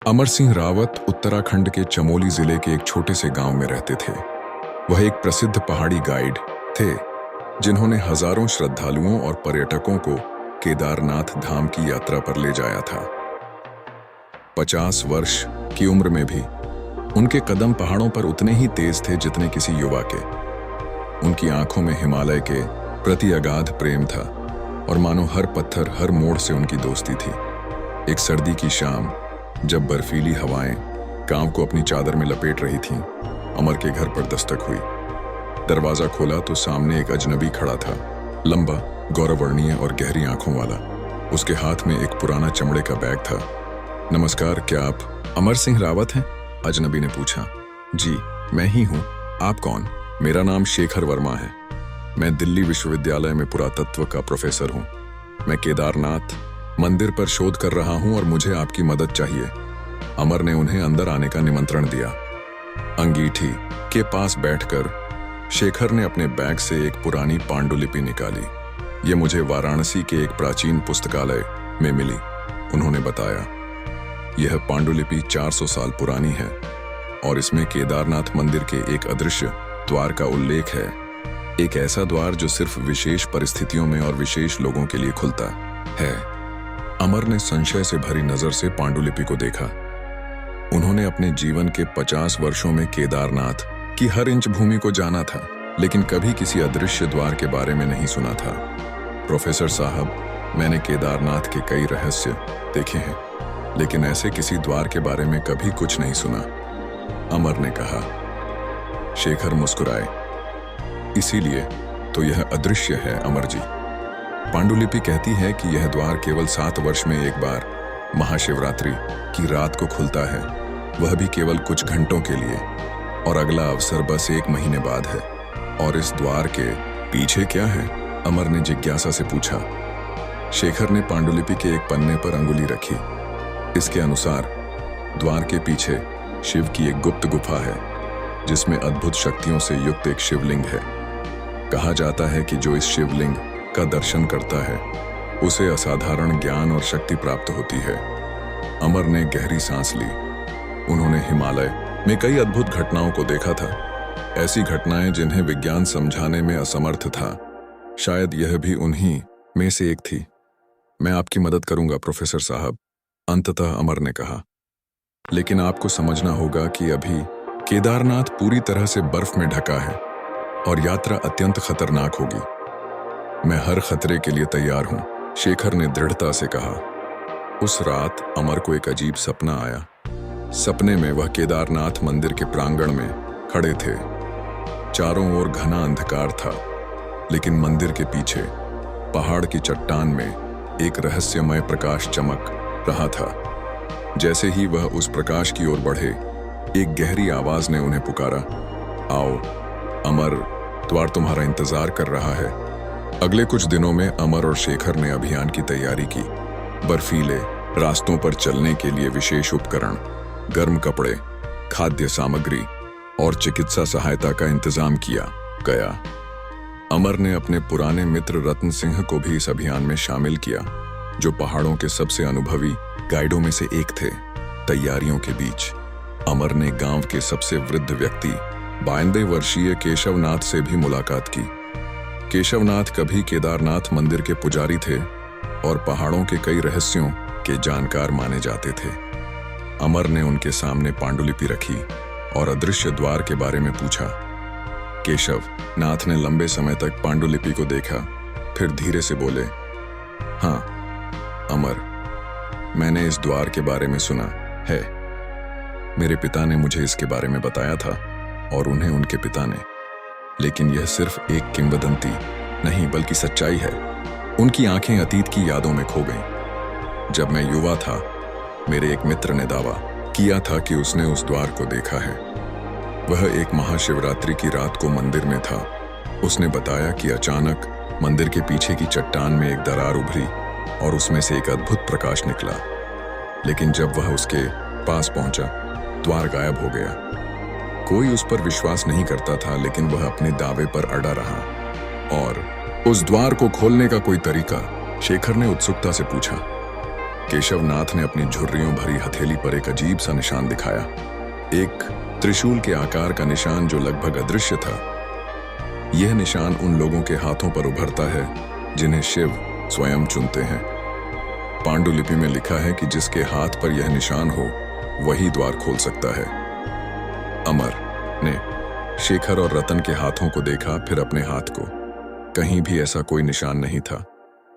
अमर सिंह रावत उत्तराखंड के चमोली जिले के एक छोटे से गांव में रहते थे। वह एक प्रसिद्ध पहाड़ी गाइड थे जिन्होंने हजारों श्रद्धालुओं और पर्यटकों को केदारनाथ धाम की यात्रा पर ले जाया था। 50 वर्ष की उम्र में भी उनके कदम पहाड़ों पर उतने ही तेज थे जितने किसी युवा के। उनकी आंखों में हिमालय के प्रति अगाध प्रेम था और मानो हर पत्थर हर मोड़ से उनकी दोस्ती थी। एक सर्दी की शाम जब बर्फीली हवाएं गांव को अपनी चादर में लपेट रही थीं, अमर के घर पर दस्तक हुई। दरवाजा खोला तो सामने एक अजनबी खड़ा था, लंबा, गौरवर्णीय और गहरी आंखों वाला। उसके हाथ में एक पुराना चमड़े का बैग था। नमस्कार, क्या आप अमर सिंह रावत हैं? अजनबी ने पूछा। जी, मैं ही हूँ। आप कौन? मेरा नाम शेखर वर्मा है। मैं दिल्ली विश्वविद्यालय में पुरातत्व का प्रोफेसर हूँ। मैं केदारनाथ मंदिर पर शोध कर रहा हूं और मुझे आपकी मदद चाहिए। अमर ने उन्हें अंदर आने का निमंत्रण दिया। अंगीठी के पास बैठकर शेखर ने अपने बैग से एक पुरानी पांडुलिपि निकाली। ये मुझे वाराणसी के एक प्राचीन पुस्तकालय में मिली, उन्होंने बताया। यह पांडुलिपि 400 साल पुरानी है और इसमें केदारनाथ मंदिर के एक अदृश्य द्वार का उल्लेख है। एक ऐसा द्वार जो सिर्फ विशेष परिस्थितियों में और विशेष लोगों के लिए खुलता है। अमर ने संशय से भरी नजर से पांडुलिपि को देखा। उन्होंने अपने जीवन के 50 वर्षों में केदारनाथ की हर इंच भूमि को जाना था, लेकिन कभी किसी अदृश्य द्वार के बारे में नहीं सुना था। प्रोफेसर साहब, मैंने केदारनाथ के कई रहस्य देखे हैं, लेकिन ऐसे किसी द्वार के बारे में कभी कुछ नहीं सुना, अमर ने कहा। शेखर मुस्कुराए। इसीलिए तो यह अदृश्य है, अमर जी। पांडुलिपि कहती है कि यह द्वार केवल 7 वर्ष में एक बार महाशिवरात्रि की रात को खुलता है, वह भी केवल कुछ घंटों के लिए, और अगला अवसर बस 1 महीने बाद है। और इस द्वार के पीछे क्या है? अमर ने जिज्ञासा से पूछा। शेखर ने पांडुलिपि के एक पन्ने पर अंगुली रखी। इसके अनुसार द्वार के पीछे शिव की एक गुप्त गुफा है जिसमें अद्भुत शक्तियों से युक्त एक शिवलिंग है। कहा जाता है कि जो इस शिवलिंग का दर्शन करता है उसे असाधारण ज्ञान और शक्ति प्राप्त होती है। अमर ने गहरी सांस ली। उन्होंने हिमालय में कई अद्भुत घटनाओं को देखा था, ऐसी घटनाएं जिन्हें विज्ञान समझाने में असमर्थ था। शायद यह भी उन्हीं में से एक थी। मैं आपकी मदद करूंगा प्रोफेसर साहब, अंततः अमर ने कहा। लेकिन आपको समझना होगा कि अभी केदारनाथ पूरी तरह से बर्फ में ढका है और यात्रा अत्यंत खतरनाक होगी। मैं हर खतरे के लिए तैयार हूं, शेखर ने दृढ़ता से कहा। उस रात अमर को एक अजीब सपना आया। सपने में वह केदारनाथ मंदिर के प्रांगण में खड़े थे। चारों ओर घना अंधकार था, लेकिन मंदिर के पीछे पहाड़ की चट्टान में एक रहस्यमय प्रकाश चमक रहा था। जैसे ही वह उस प्रकाश की ओर बढ़े, एक गहरी आवाज ने उन्हें पुकारा, आओ अमर, द्वार तुम्हारा इंतजार कर रहा है। अगले कुछ दिनों में अमर और शेखर ने अभियान की तैयारी की। बर्फीले रास्तों पर चलने के लिए विशेष उपकरण, गर्म कपड़े, खाद्य सामग्री और चिकित्सा सहायता का इंतजाम किया गया। अमर ने अपने पुराने मित्र रतन सिंह को भी इस अभियान में शामिल किया, जो पहाड़ों के सबसे अनुभवी गाइडों में से एक थे। तैयारियों के बीच अमर ने गांव के सबसे वृद्ध व्यक्ति 92 वर्षीय केशवनाथ से भी मुलाकात की। केशवनाथ कभी केदारनाथ मंदिर के पुजारी थे और पहाड़ों के कई रहस्यों के जानकार माने जाते थे। अमर ने उनके सामने पांडुलिपि रखी और अदृश्य द्वार के बारे में पूछा। केशव नाथ ने लंबे समय तक पांडुलिपि को देखा, फिर धीरे से बोले, हाँ अमर, मैंने इस द्वार के बारे में सुना है। मेरे पिता ने मुझे इसके बारे में बताया था और उन्हें उनके पिता ने। लेकिन यह सिर्फ एक किंवदंती नहीं बल्कि सच्चाई है। उनकी आंखें अतीत की यादों में खो गईं। जब मैं युवा था, मेरे एक मित्र ने दावा किया था कि उसने उस द्वार को देखा है। वह एक महाशिवरात्रि की रात को मंदिर में था। उसने बताया कि अचानक मंदिर के पीछे की चट्टान में एक दरार उभरी और उसमें से एक अद्भुत प्रकाश निकला। लेकिन जब वह उसके पास पहुंचा, द्वार गायब हो गया। कोई उस पर विश्वास नहीं करता था, लेकिन वह अपने दावे पर अड़ा रहा। और उस द्वार को खोलने का कोई तरीका? शेखर ने उत्सुकता से पूछा। केशवनाथ ने अपनी झुर्रियों भरी हथेली पर एक अजीब सा निशान दिखाया, एक त्रिशूल के आकार का निशान जो लगभग अदृश्य था। यह निशान उन लोगों के हाथों पर उभरता है जिन्हें शिव स्वयं चुनते हैं। पांडुलिपि में लिखा है कि जिसके हाथ पर यह निशान हो वही द्वार खोल सकता है। अमर ने शेखर और रतन के हाथों को देखा, फिर अपने हाथ को। कहीं भी ऐसा कोई निशान नहीं था।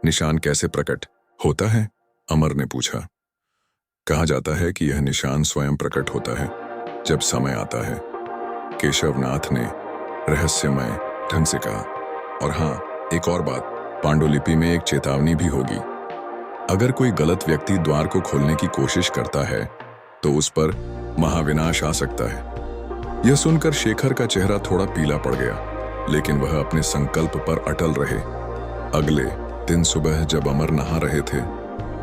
निशान कैसे प्रकट होता है? अमर ने पूछा। कहा जाता है कि यह निशान स्वयं प्रकट होता है जब समय आता है, केशवनाथ ने रहस्यमय ढंग से कहा। और हाँ, एक और बात, पांडुलिपि में एक चेतावनी भी होगी। अगर कोई गलत व्यक्ति द्वार को खोलने की कोशिश करता है तो उस पर महाविनाश आ सकता है। यह सुनकर शेखर का चेहरा थोड़ा पीला पड़ गया, लेकिन वह अपने संकल्प पर अटल रहे। अगले दिन सुबह जब अमर नहा रहे थे,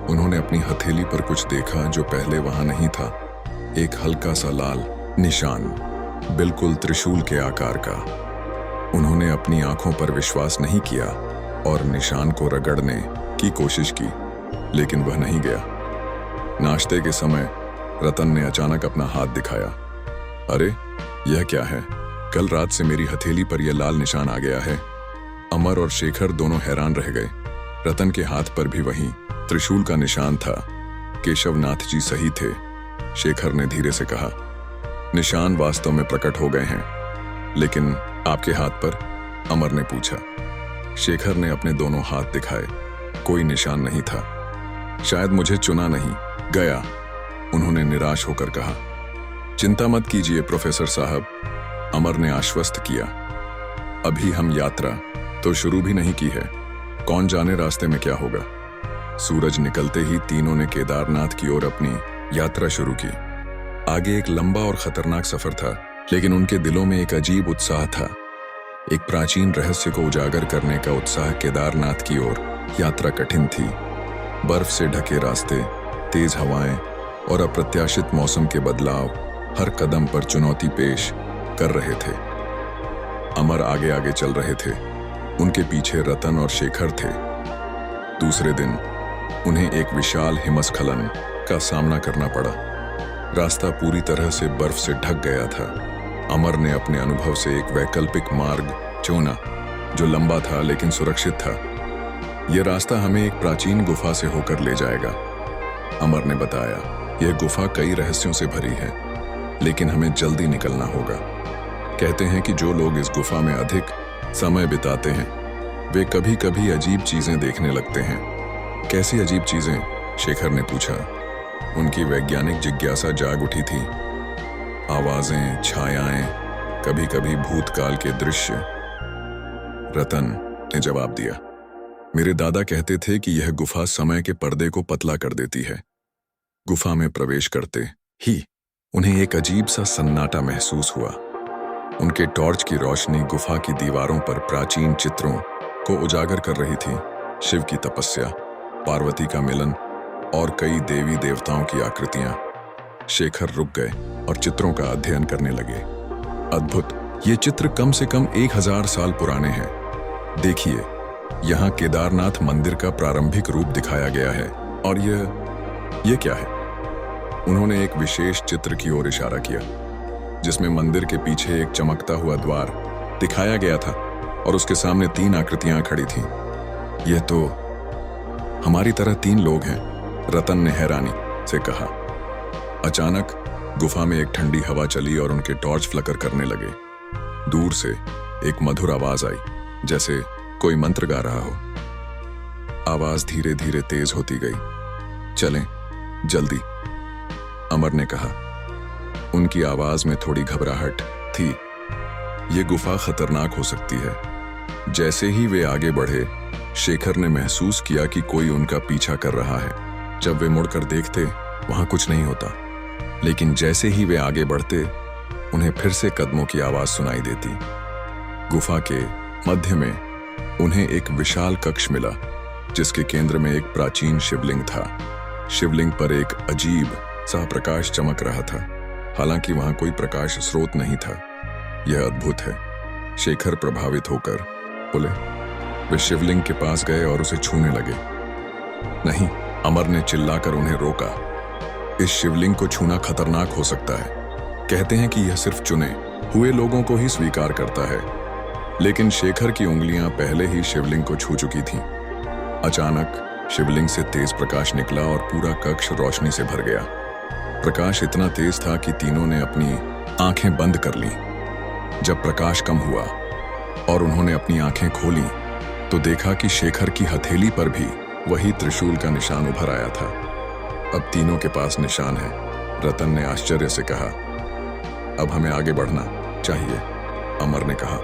उन्होंने अपनी हथेली पर कुछ देखा जो पहले वहां नहीं था। एक हल्का सा लाल निशान, बिल्कुल त्रिशूल के आकार का। उन्होंने अपनी आंखों पर विश्वास नहीं किया और निशान को रगड़ने की कोशिश की, लेकिन वह नहीं गया। नाश्ते के समय रतन ने अचानक अपना हाथ दिखाया। अरे, यह क्या है? कल रात से मेरी हथेली पर यह लाल निशान आ गया है। अमर और शेखर दोनों हैरान रह गए। रतन के हाथ पर भी वही त्रिशूल का निशान था। केशवनाथ जी सही थे, शेखर ने धीरे से कहा। निशान वास्तव में प्रकट हो गए हैं, लेकिन आपके हाथ पर? अमर ने पूछा। शेखर ने अपने दोनों हाथ दिखाए। कोई निशान नहीं था। शायद मुझे चुना नहीं गया, उन्होंने निराश होकर कहा। चिंता मत कीजिए प्रोफेसर साहब, अमर ने आश्वस्त किया। अभी हम यात्रा तो शुरू भी नहीं की है, कौन जाने रास्ते में क्या होगा। सूरज निकलते ही तीनों ने केदारनाथ की ओर अपनी यात्रा शुरू की। आगे एक लंबा और खतरनाक सफर था, लेकिन उनके दिलों में एक अजीब उत्साह था, एक प्राचीन रहस्य को उजागर करने का उत्साह। केदारनाथ की ओर यात्रा कठिन थी। बर्फ से ढके रास्ते, तेज हवाएं और अप्रत्याशित मौसम के बदलाव हर कदम पर चुनौती पेश कर रहे थे। अमर आगे आगे चल रहे थे, उनके पीछे रतन और शेखर थे। दूसरे दिन उन्हें एक विशाल हिमस्खलन का सामना करना पड़ा। रास्ता पूरी तरह से बर्फ से ढक गया था। अमर ने अपने अनुभव से एक वैकल्पिक मार्ग चुना जो लंबा था लेकिन सुरक्षित था। यह रास्ता हमें एक प्राचीन गुफा से होकर ले जाएगा, अमर ने बताया। यह गुफा कई रहस्यों से भरी है, लेकिन हमें जल्दी निकलना होगा। कहते हैं कि जो लोग इस गुफा में अधिक समय बिताते हैं वे कभी कभी अजीब चीजें देखने लगते हैं। कैसी अजीब चीजें? शेखर ने पूछा। उनकी वैज्ञानिक जिज्ञासा जाग उठी थी। आवाजें, छायाएं, कभी कभी भूतकाल के दृश्य, रतन ने जवाब दिया। मेरे दादा कहते थे कि यह गुफा समय के पर्दे को पतला कर देती है। गुफा में प्रवेश करते ही उन्हें एक अजीब सा सन्नाटा महसूस हुआ। उनके टॉर्च की रोशनी गुफा की दीवारों पर प्राचीन चित्रों को उजागर कर रही थी। शिव की तपस्या, पार्वती का मिलन और कई देवी देवताओं की आकृतियां। शेखर रुक गए और चित्रों का अध्ययन करने लगे। अद्भुत, ये चित्र कम से कम 1000 साल पुराने हैं। देखिए, यहाँ केदारनाथ मंदिर का प्रारंभिक रूप दिखाया गया है। और यह क्या है? उन्होंने एक विशेष चित्र की ओर इशारा किया, जिसमें मंदिर के पीछे एक चमकता हुआ द्वार दिखाया गया था और उसके सामने 3 आकृतियां खड़ी थीं। यह तो हमारी तरह 3 लोग हैं, रतन ने हैरानी से कहा। अचानक गुफा में एक ठंडी हवा चली और उनके टॉर्च फ्लकर करने लगे। दूर से एक मधुर आवाज आई, जैसे कोई मंत्र गा रहा हो। आवाज धीरे धीरे तेज होती गई। चलें, जल्दी, अमर ने कहा। उनकी आवाज में थोड़ी घबराहट थी। ये गुफा खतरनाक हो सकती है। जैसे ही वे आगे बढ़े, शेखर ने महसूस किया कि कोई उनका पीछा कर रहा है। जब वे मुड़कर देखते, वहां कुछ नहीं होता, लेकिन जैसे ही वे आगे बढ़ते, उन्हें फिर से कदमों की आवाज सुनाई देती। गुफा के मध्य में उन्हें एक विशाल कक्ष मिला, जिसके केंद्र में एक प्राचीन शिवलिंग था। शिवलिंग पर एक अजीब सा प्रकाश चमक रहा था, हालांकि वहां कोई प्रकाश स्रोत नहीं था। यह अद्भुत है, शेखर प्रभावित होकर बोले। वे शिवलिंग के पास गए और उसे छूने लगे। नहीं, अमर ने चिल्लाकर उन्हें रोका। इस शिवलिंग को छूना खतरनाक हो सकता है। कहते हैं कि यह सिर्फ चुने हुए लोगों को ही स्वीकार करता है। लेकिन शेखर की उंगलियां पहले ही शिवलिंग को छू चुकी थीं। अचानक शिवलिंग से तेज प्रकाश निकला और पूरा कक्ष रोशनी से भर गया। प्रकाश इतना तेज था कि तीनों ने अपनी आंखें बंद कर लीं। जब प्रकाश कम हुआ और उन्होंने अपनी आंखें खोली तो देखा कि शेखर की हथेली पर भी वही त्रिशूल का निशान उभर आया था। अब तीनों के पास निशान है। रतन ने आश्चर्य से कहा, अब हमें आगे बढ़ना चाहिए। अमर ने कहा,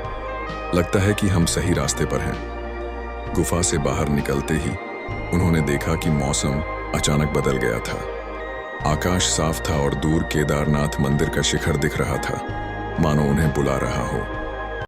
लगता है कि हम सही रास्ते पर हैं। गुफा से बाहर निकलते ही उन्होंने देखा कि मौसम अचानक बदल गया था। आकाश साफ था और दूर केदारनाथ मंदिर का शिखर दिख रहा था, मानो उन्हें बुला रहा हो।